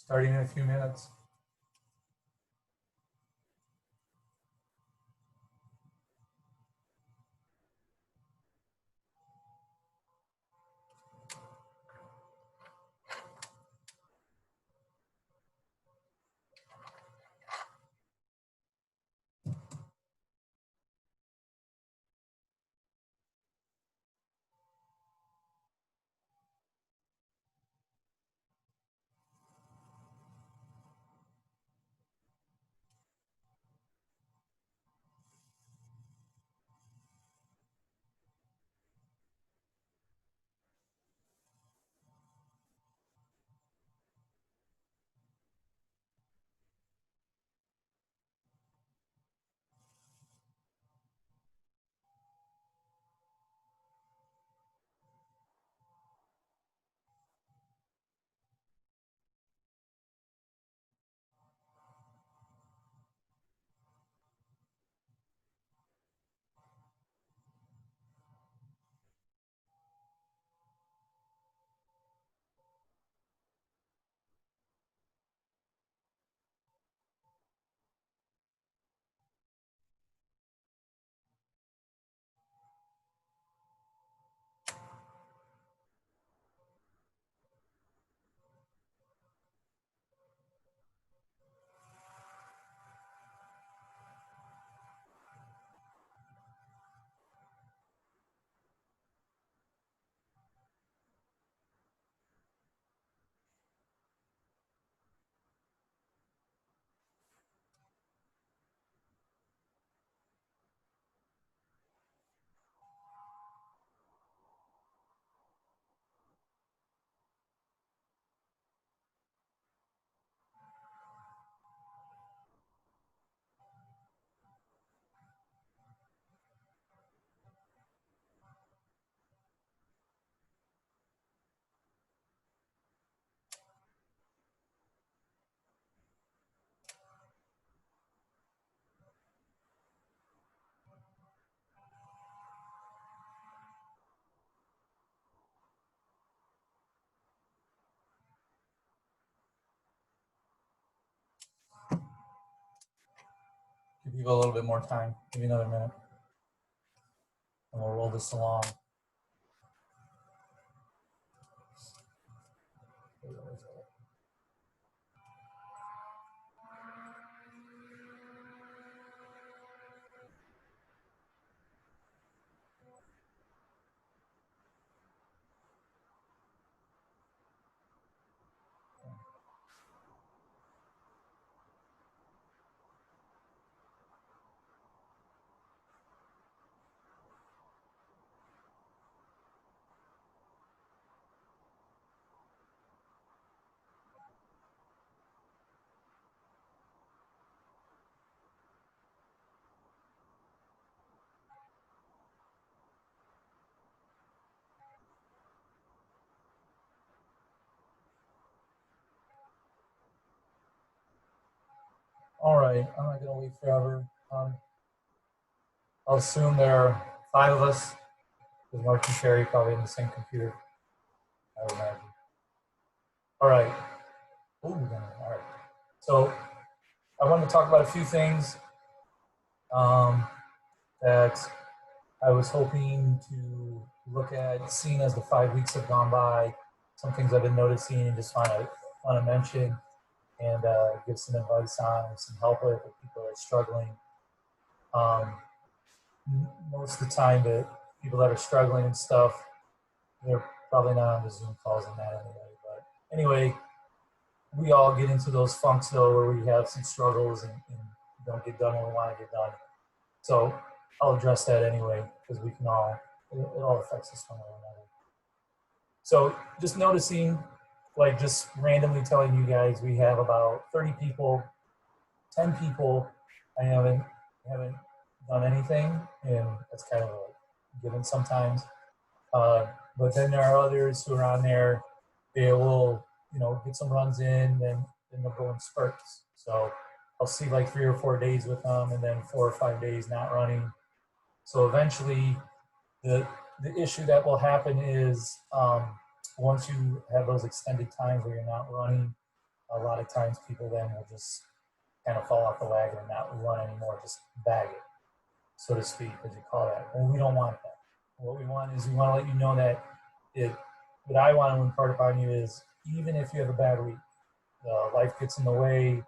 starting in a few minutes. Give people a little bit more time, maybe another minute, and we'll roll this along. All right, I'm not gonna wait forever. I'll assume there are 5 of us, with Mark and Sherry probably in the same computer, I would imagine. All right. Ooh, all right. So I want to talk about a few things that I was hoping to look at, seeing as the 5 weeks have gone by. Some things I've been noticing and just want to mention and give some advice on, some help with if people are struggling. Most of the time, the people that are struggling and stuff, they're probably not on the Zoom calls and that anyway. But anyway, we all get into those funks though, where we have some struggles and don't get done when we want to get done. So I'll address that anyway, because we can all, it all affects us one way or another. So just noticing, like just randomly telling you guys, we have about 30 people, 10 people I haven't done anything, and that's kind of a given sometimes. But then there are others who are on there, they will, get some runs in, then they'll go in spurts. So I'll see like 3 or 4 days with them, and then 4 or 5 days not running. So eventually, the issue that will happen is once you have those extended times where you're not running, a lot of times people then will just kind of fall off the wagon and not run anymore, just bag it, so to speak, as you call that. Well, we don't want that. What we want is we want to let you know that what I want to impart upon you is even if you have a bad week, life gets in the way,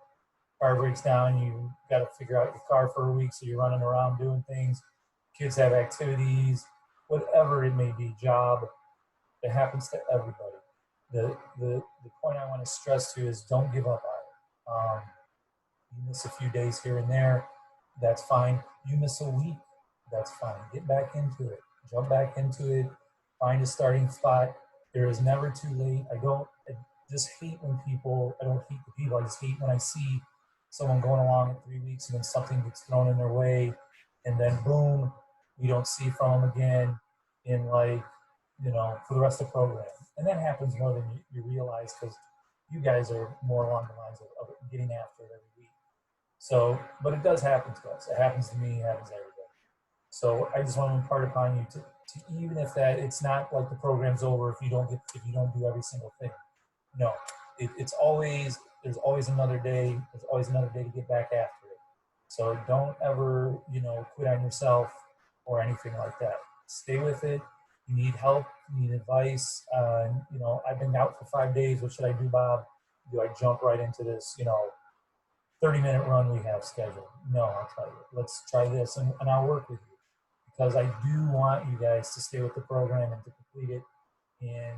car breaks down, you got to figure out your car for a week, so you're running around doing things, kids have activities, whatever it may be, job, it happens to everybody. The point I want to stress to you is don't give up on it. You miss a few days here and there, that's fine. You miss a week, that's fine. Get back into it. Jump back into it. Find a starting spot. There is never too late. I just hate when people, I don't hate the people, I just hate when I see someone going along at 3 weeks and then something gets thrown in their way and then boom, we don't see from them again in like, for the rest of the program. And that happens more than you realize because you guys are more along the lines of getting after it every week. So, but it does happen to us. It happens to me, it happens to everybody. So I just want to impart upon you to even if that it's not like the program's over if you don't do every single thing. No, it's always there's always another day. There's always another day to get back after it. So don't ever quit on yourself or anything like that. Stay with it. You need help. You need advice. I've been out for 5 days. What should I do, Bob? Do I jump right into this? 30-minute run we have scheduled. No, I'll tell you. Let's try this, and I'll work with you because I do want you guys to stay with the program and to complete it. And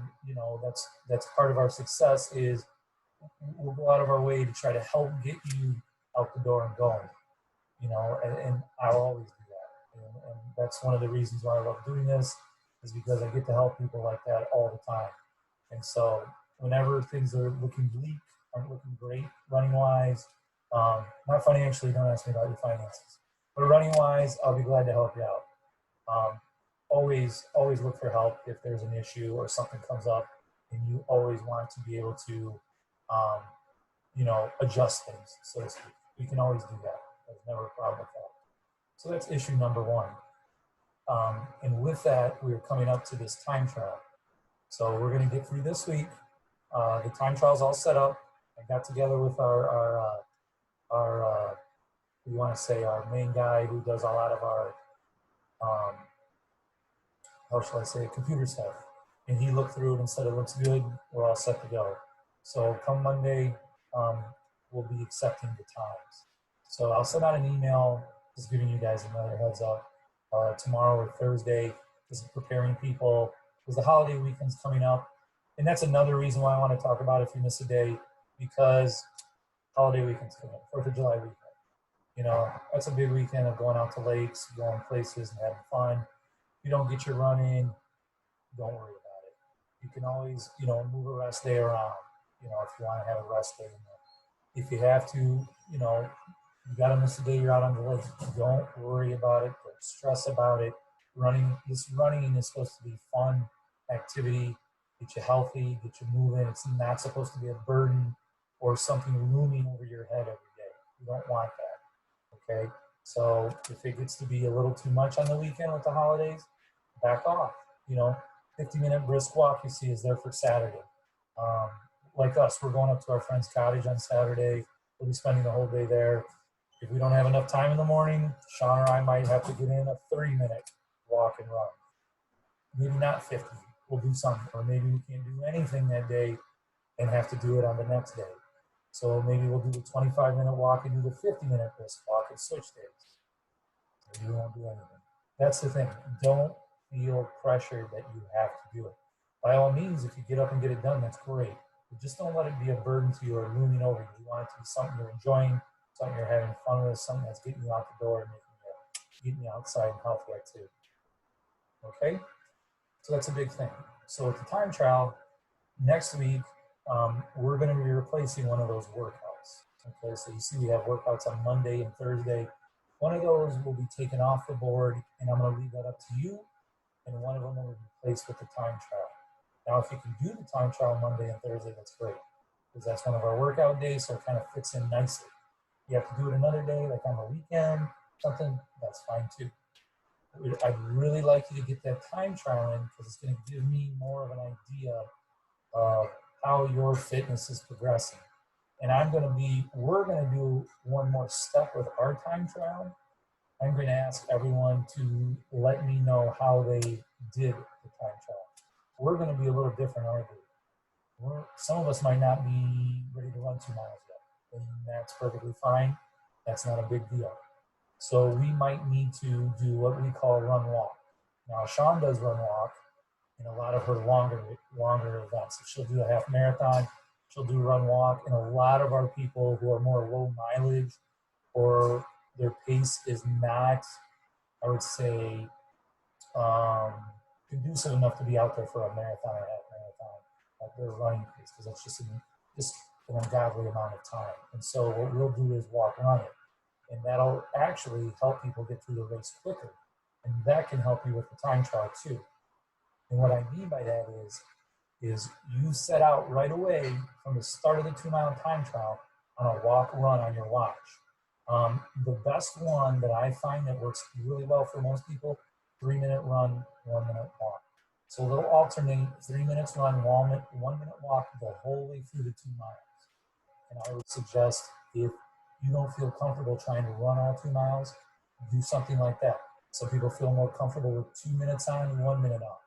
that's part of our success is we'll go out of our way to try to help get you out the door and going. And I'll always do that. And that's one of the reasons why I love doing this is because I get to help people like that all the time. And so whenever things are looking bleak, aren't looking great running wise, not financially, don't ask me about your finances, but running wise, I'll be glad to help you out. Always look for help if there's an issue or something comes up and you always want to be able to, adjust things, so to speak. We can always do that. There's never a problem with that. So that's issue number one. And with that, we're coming up to this time trial. So we're going to get through this week. The time trial's all set up. I got together with our we want to say our main guy who does a lot of our, how shall I say, computer stuff. And he looked through it and said it looks good. We're all set to go. So come Monday, we'll be accepting the times. So I'll send out an email just giving you guys another heads up tomorrow or Thursday, just preparing people because the holiday weekend's coming up. And that's another reason why I want to talk about if you miss a day, because holiday weekend's coming up, 4th of July weekend. That's a big weekend of going out to lakes, going places and having fun. If you don't get your run in, don't worry about it. You can always, move a rest day around, if you want to have a rest day in there. If you have to, you got to miss a day you're out on the lake, don't worry about it. Don't stress about it. Running is supposed to be fun activity, get you healthy, get you moving. It's not supposed to be a burden or something looming over your head every day. You don't want that, okay? So if it gets to be a little too much on the weekend with the holidays, back off. 50-minute brisk walk you see is there for Saturday. Like us, we're going up to our friend's cottage on Saturday. We'll be spending the whole day there. If we don't have enough time in the morning, Sean or I might have to get in a 30-minute walk and run. Maybe not 50. We'll do something. Or maybe we can't do anything that day and have to do it on the next day. So maybe we'll do the 25-minute walk and do the 50-minute brisk walk and switch days. Maybe we won't do anything. That's the thing. Don't feel pressured that you have to do it. By all means, if you get up and get it done, that's great. But just don't let it be a burden to you or looming over you. You want it to be something you're enjoying, something you're having fun with, something that's getting you out the door and getting you outside and healthy activity. Okay? So that's a big thing. So with the time trial, next week, we're going to be replacing one of those workouts. Okay, so you see we have workouts on Monday and Thursday. One of those will be taken off the board, and I'm going to leave that up to you, and one of them will be replaced with the time trial. Now, if you can do the time trial Monday and Thursday, that's great, because that's one of our workout days, so it kind of fits in nicely. You have to do it another day, like on the weekend, something, that's fine too. I'd really like you to get that time trial in because it's going to give me more of an idea of how your fitness is progressing. And we're going to do one more step with our time trial. I'm going to ask everyone to let me know how they did the time trial. We're going to be a little different, aren't we? Some of us might not be ready to run 2 miles yet, and that's perfectly fine. That's not a big deal. So we might need to do what we call run walk. Now, Sean does run walk in a lot of her longer events. If she'll do a half marathon, she'll do run walk. And a lot of our people who are more low mileage or their pace is not, I would say, conducive enough to be out there for a marathon or half marathon at their running pace, because that's just an ungodly amount of time. And so what we'll do is walk run it. And that'll actually help people get through the race quicker. And that can help you with the time trial too. And what I mean by that is you set out right away from the start of the 2 mile time trial on a walk run on your watch. The best one that I find that works really well for most people, 3-minute run, 1-minute walk. So they'll alternate 3 minutes run, 1 minute walk the whole way through the 2 miles. And I would suggest, if you don't feel comfortable trying to run all 2 miles, do something like that. Some people feel more comfortable with 2 minutes on and 1 minute off.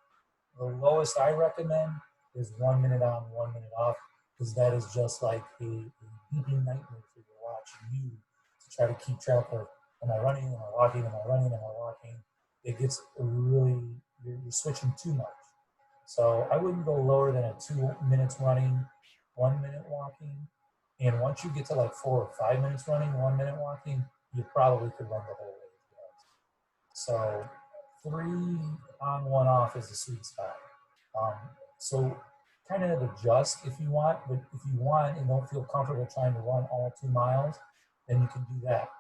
The lowest I recommend is 1 minute on, 1 minute off, because that is just like a beeping nightmare for your watch and you to try to keep track of, am I running, am I walking, am I running, am I walking? It gets really, you're switching too much. So I wouldn't go lower than a 2 minutes running, 1 minute walking. And once you get to like 4 or 5 minutes running, 1 minute walking, you probably could run the whole way. So 3 on, 1 off is the sweet spot. So kind of adjust if you want, but if you want and don't feel comfortable trying to run all 2 miles, then you can do that.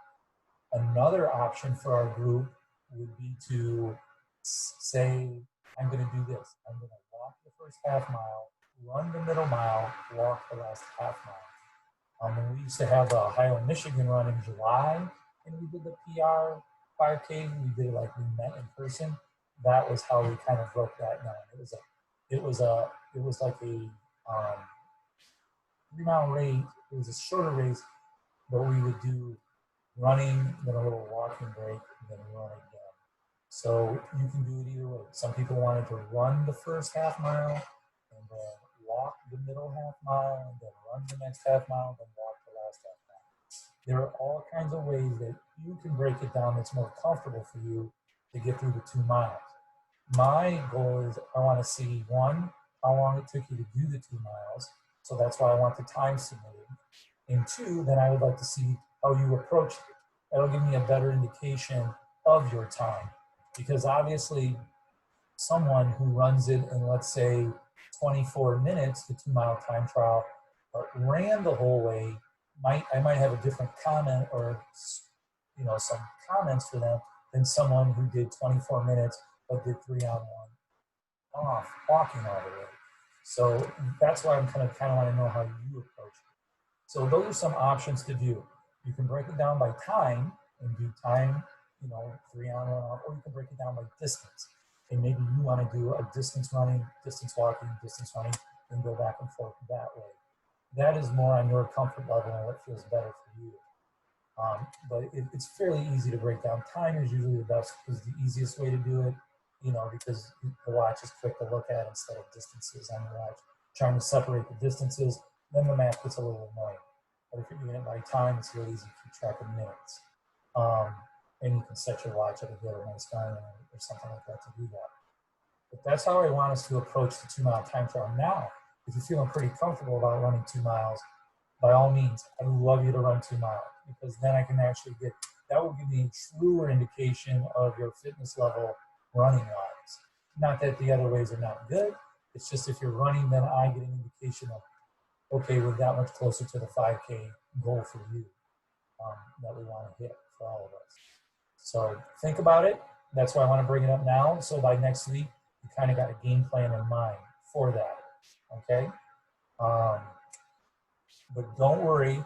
Another option for our group would be to say, I'm going to do this. I'm going to walk the first half mile, run the middle mile, walk the last half mile. When we used to have the Ohio, Michigan run in July, and we did the PR 5K, we did like we met in person. That was how we kind of broke that down. It was like a 3 mile race. It was a shorter race, but we would do running, then a little walking break, and then run again. So you can do it either way. Some people wanted to run the first half mile and then walk the middle half mile and then run the next half mile, then walk the last half mile. There are all kinds of ways that you can break it down that's more comfortable for you to get through the 2 miles. My goal is I want to see, 1, how long it took you to do the 2 miles. So that's why I want the time submitted. And 2, then I would like to see how you approach it. That'll give me a better indication of your time. Because obviously someone who runs it in, let's say, 24 minutes, the 2 mile time trial, but ran the whole way, I might have a different comment or some comments for them than someone who did 24 minutes but did 3 on 1 off, walking all the way. So that's why I'm kind of want to know how you approach it. So those are some options to do. You can break it down by time and do time, 3 on, 1 off, or you can break it down by distance. And maybe you want to do a distance running, distance walking, distance running, and go back and forth that way. That is more on your comfort level and what feels better for you. But it's fairly easy to break down. Time is usually the easiest way to do it, because the watch is quick to look at instead of distances on the watch. Trying to separate the distances, then the math gets a little annoying. But if you're doing it by time, it's really easy to keep track of minutes. And you can set your watch at a good or nice time or something like that to do that. But that's how I want us to approach the 2 mile time trial. Now, if you're feeling pretty comfortable about running 2 miles, by all means, I would love you to run 2 miles, because then I can actually that will give me a truer indication of your fitness level running wise. Not that the other ways are not good. It's just if you're running, then I get an indication of, okay, we're that much closer to the 5K goal for you that we want to hit for all of us. So think about it. That's why I want to bring it up now. So by next week, you kind of got a game plan in mind for that. Okay? But don't worry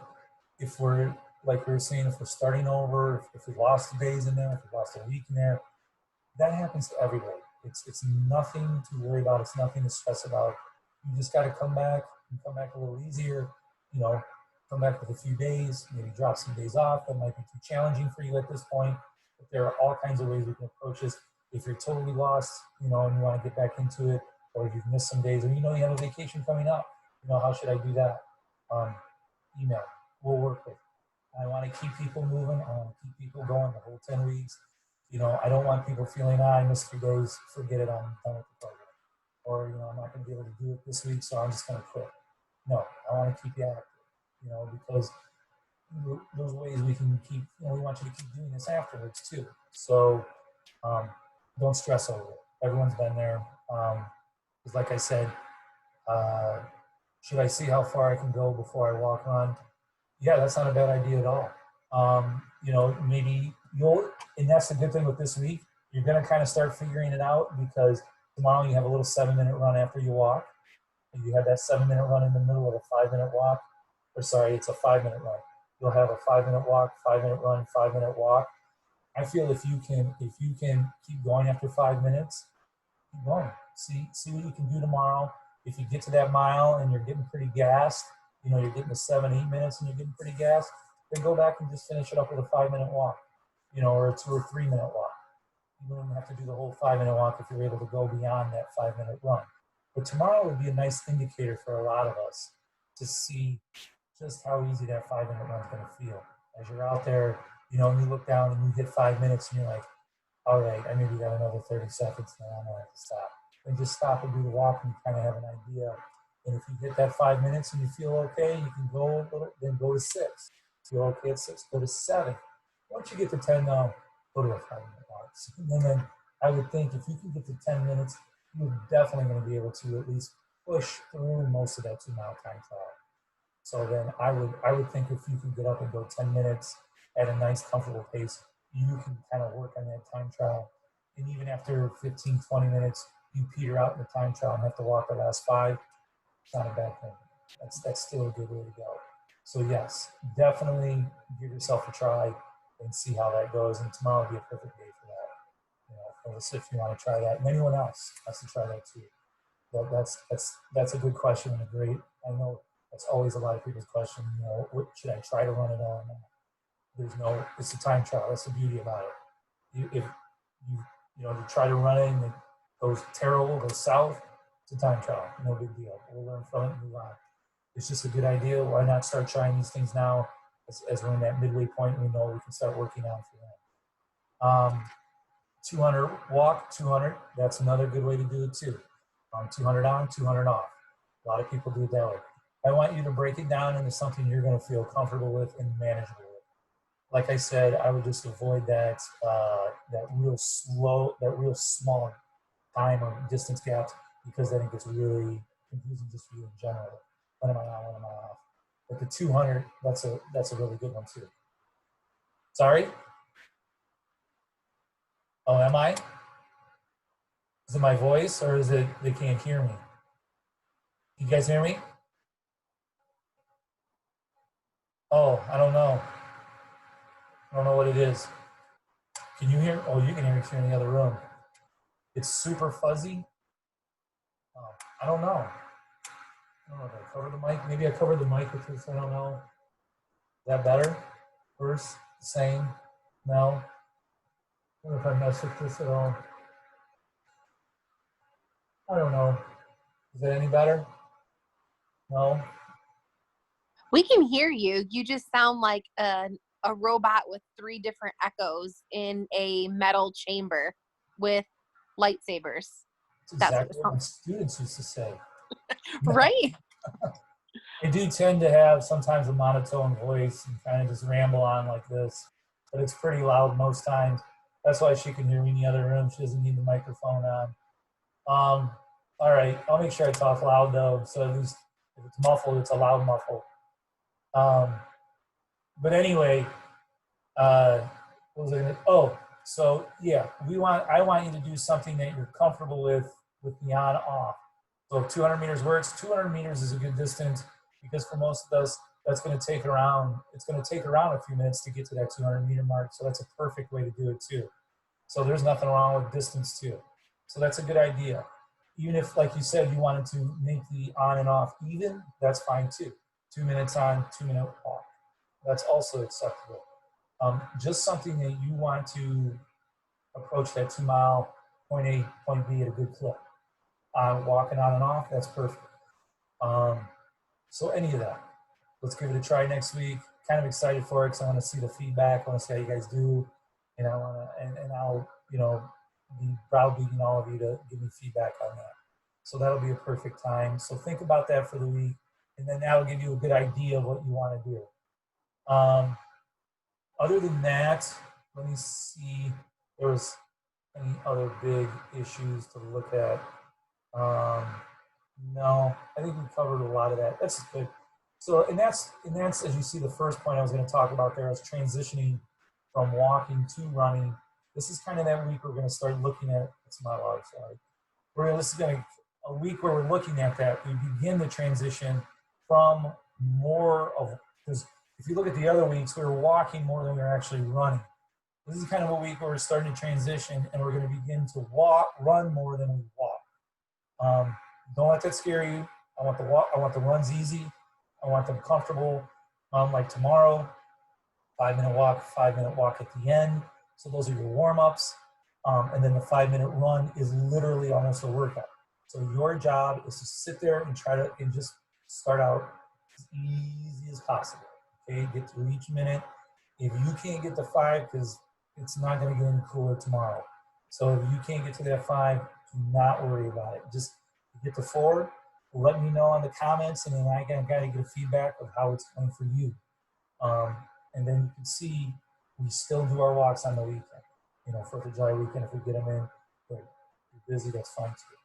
if we're, like we were saying, if we're starting over, if we lost days in there, if we lost a week in there, that happens to everybody. It's nothing to worry about. It's nothing to stress about. You just got to come back and come back a little easier, come back with a few days, maybe drop some days off. That might be too challenging for you at this point. But there are all kinds of ways we can approach this. If you're totally lost, and you want to get back into it, or if you've missed some days, or you have a vacation coming up, how should I do that? Email. We'll work with it. I want to keep people moving. I want to keep people going the whole 10 weeks. I don't want people feeling, I missed 3 days, forget it, I'm done with the program. Or, I'm not going to be able to do it this week, so I'm just going to quit. No, I want to keep you active, because those ways we can keep, we want you to keep doing this afterwards too. So don't stress over it. Everyone's been there. Because like I said, should I see how far I can go before I walk on? Yeah, that's not a bad idea at all. Maybe and that's the good thing with this week, you're going to kind of start figuring it out because tomorrow you have a little 7-minute run after you walk. And you have that 7-minute run in the middle of a 5-minute walk. Or sorry, it's a 5-minute run. You'll have a 5-minute walk, 5-minute run, 5-minute walk. I feel if you can keep going after 5 minutes, keep going. See what you can do tomorrow. If you get to that mile and you're getting pretty gassed, you're getting to 7-8 minutes and you're getting pretty gassed, then go back and just finish it up with a 5-minute walk, or a 2 or 3-minute walk. You don't even have to do the whole 5-minute walk if you're able to go beyond that 5-minute run. But tomorrow would be a nice indicator for a lot of us to see just how easy that 5-minute run is going to feel. As you're out there, and you look down and you hit 5 minutes and you're like, all right, I maybe got another 30 seconds and I'm going to have to stop. And just stop and do the walk and you kind of have an idea. And if you hit that 5 minutes and you feel okay, you can go a little, then go to 6. Feel okay at 6, go to 7. Once you get to 10 now, go to a 5-minute walk. And then I would think if you can get to 10 minutes, you're definitely going to be able to at least push through most of that 2-mile time trial. So then I would think if you can get up and go 10 minutes at a nice, comfortable pace, you can kind of work on that time trial. And even after 15, 20 minutes, you peter out in the time trial and have to walk the last 5. It's not a bad thing. That's still a good way to go. So yes, definitely give yourself a try and see how that goes. And tomorrow will be a perfect day for that. If you want to try that, and anyone else has to try that too. That's a good question and a great. I know that's always a lot of people's question. What should I try to run it on? It's a time trial. That's the beauty about it. If you try to run it and it goes terrible, goes south, it's a time trial. No big deal. We'll learn from it and move on. It's just a good idea. Why not start trying these things now as we're in that midway point and we know we can start working on for that. 200 walk, 200, that's another good way to do it too. 200 on, 200 off. A lot of people do it that way. I want you to break it down into something you're going to feel comfortable with and manageable with. Like I said, I would just avoid that real small time or distance gaps because then it gets really confusing just for you in general. When am I on? When am I off? But the 200, that's a really good one too. Sorry? Oh, am I? Is it my voice or is it they can't hear me? You guys hear me? Oh, I don't know. I don't know what it is. Can you hear? Oh, you can hear me in the other room. It's super fuzzy. Oh, I don't know. I don't know if I covered the mic. Maybe I covered the mic with this. I don't know. Is that better? Worse? The same? No? I don't know if I messed with this at all. I don't know. Is that any better? No? We can hear you. You just sound like a robot with 3 different echoes in a metal chamber with lightsabers. That's exactly what my students used to say. Right? I do tend to have sometimes a monotone voice and kind of just ramble on like this, but it's pretty loud most times. That's why she can hear me in the other room. She doesn't need the microphone on. All right, I'll make sure I talk loud though, so at least if it's muffled, it's a loud muffle. But anyway, what was I gonna? Oh, so yeah, I want you to do something that you're comfortable with the on off. So 200 meters works. 200 meters is a good distance because for most of us, it's going to take around a few minutes to get to that 200 meter mark. So that's a perfect way to do it too. So there's nothing wrong with distance too. So that's a good idea. Even if, like you said, you wanted to make the on and off even, that's fine too. 2 minutes on, 2 minute walk. That's also acceptable. Just something that you want to approach that 2 mile, point A, point B at a good clip. Walking on and off, that's perfect. So any of that. Let's give it a try next week. Kind of excited for it because I want to see the feedback. I want to see how you guys do. And I want to, and I'll, be browbeating all of you to give me feedback on that. So that'll be a perfect time. So think about that for the week. And then that'll give you a good idea of what you want to do. Other than that, let me see if there was any other big issues to look at. No, I think we covered a lot of that. That's good. So, and that's as you see, the first point I was going to talk about there is transitioning from walking to running. This is kind of that week we're going to start looking at. It's my log, sorry. This is going to a week where we're looking at that. We begin the transition from more of, because if you look at the other weeks, we were walking more than we were actually running. This is kind of a week where we're starting to transition, and we're going to begin to run more than we walk. Don't let that scare you. I want the runs easy. I want them comfortable. Like tomorrow, 5-minute walk, 5-minute walk at the end. So those are your warm-ups. And then the 5-minute run is literally almost a workout. So your job is to sit there and try to just start out as easy as possible. Okay, get through each minute. If you can't get to 5, because it's not going to get any cooler tomorrow. So if you can't get to that 5, do not worry about it. Just get to 4. Let me know in the comments, and then I can kind of get a feedback of how it's going for you. And then you can see we still do our walks on the weekend. 4th of July weekend, if we get them in, but if you're busy, that's fine too.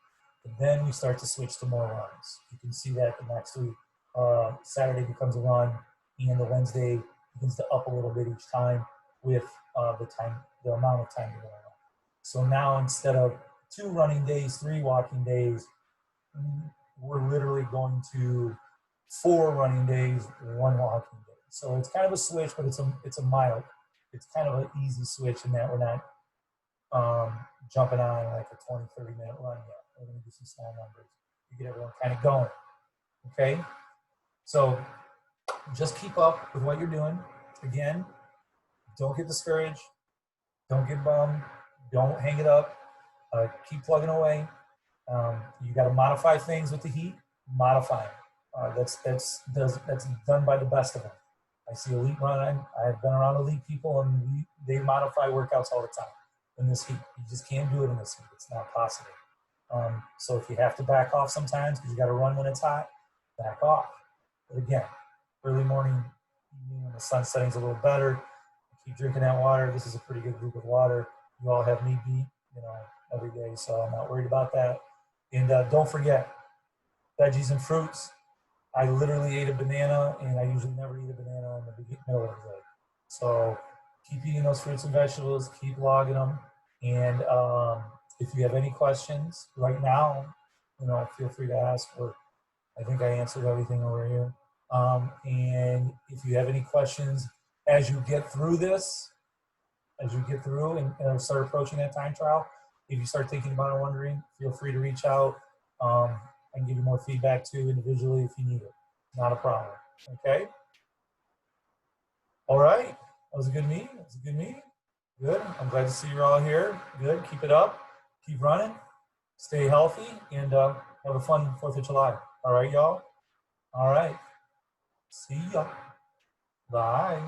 And then we start to switch to more runs. You can see that the next week. Saturday becomes a run, and the Wednesday begins to up a little bit each time with the amount of time you're going to run. So now instead of 2 running days, 3 walking days, we're literally going to 4 running days, 1 walking day. So it's kind of a switch, but it's a mild. It's kind of an easy switch in that we're not jumping on like a 20, 30-minute run yet. We're going to do some small numbers to get everyone kind of going. Okay? So just keep up with what you're doing. Again, don't get discouraged. Don't get bummed. Don't hang it up. Keep plugging away. You got to modify things with the heat. Modify them. That's done by the best of them. I see elite running. I've been around elite people, and they modify workouts all the time in this heat. You just can't do it in this heat. It's not possible. So if you have to back off sometimes because you got to run when it's hot, back off. But again, early morning, evening, when the sun's setting's a little better. Keep drinking that water. This is a pretty good group of water. You all have me beat, every day, so I'm not worried about that. And don't forget, veggies and fruits. I literally ate a banana, and I usually never eat a banana in the middle of the day. So keep eating those fruits and vegetables. Keep logging them. And if you have any questions right now, feel free to ask. Or I think I answered everything over here. And if you have any questions as you get through this, and start approaching that time trial, if you start thinking about it, wondering, feel free to reach out. I can give you more feedback too individually if you need it. Not a problem. Okay? All right. That was a good meeting. Good. I'm glad to see you're all here. Good. Keep it up. Keep running. Stay healthy, and have a fun 4th of July. All right, y'all? All right. See ya. Bye.